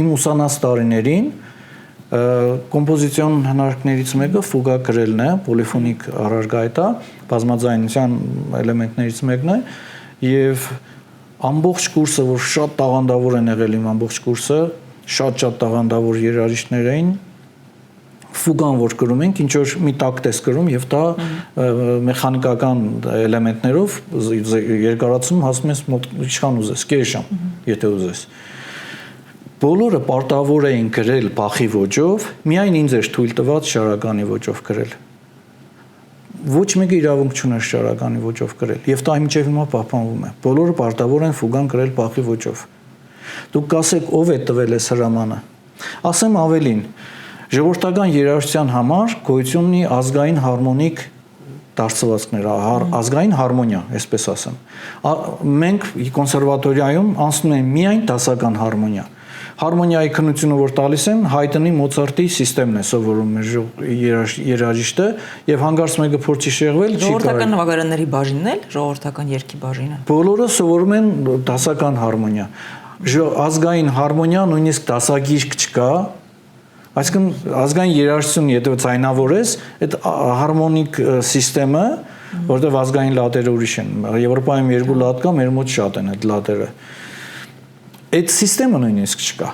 իմ ուսանած տարիներին կոմպոզիցիոն հնարքներից մեկը ֆուգա գրելն է, պոլիֆոնիկ առարգայթ է, բազմաձայնության էլեմենտներից մեկն է եւ ամբողջ կուրսը, որ շատ տաղանդավոր են եղել իմ ամբողջ կուրսը, շատ տաղանդավոր երաժիշտներ էին, ֆուգան որ գրում ենք, ինչ որ մի տակտ ես գրում եւ դա մեխանիկական էլեմենտներով երկարացում հասնում ես մոտ ինչքան ուզես, կես ժամ, եթե ուզես։ Բոլորը պարտավոր էին գրել Բախի ոճով, միայն ինձ էր թույլ տված շարականի ոճով գրել։ Ոչ մեկը իրավունք չուներ շարականի ոճով գրել, եւ դա մինչեւ հիմա պահպանվում է։ Բոլորը պարտավոր են ֆուգան գրել Բախի ոճով։ Դուք կասեք, ով է տվել այս հրամանը։ Ասեմ ավելին, ժողովրդական երաժշտության համար գոյություն ունի ազգային հարմոնիկ դարձվածքներ, ազգային հարմոնիա, այսպես ասեմ։ Մենք կոնսերվատորիայում անցնում ենք միայն դասական հարմոնիա։ Հարմոնիայի քննությունը որ տալիս են, Հայդենի Մոցարտի սիստեմն է սովորում երաժիշտը եւ հանգարց մեկը փորձի շեղվել, չի կարող։ Ժողովրդական նվագարանների բաժինն էլ, ժողովրդական երգի բաժինը։ Բոլորը սովորում են դասական հարմոնիա։ Ազգային հարմոնիա նույնիսկ դասագիրք չկա, այսինքն ազգային երաժշտություն, եթե ձայնավորես, այդ հարմոնիկ սիստեմը, որտեղ ազգային լատերը ուրիշ են։ Եվրոպայում 2 լատ կա, մեր մոտ շատ են այդ լատերը։ Այդ սիստեմը նույնիսկ չկա։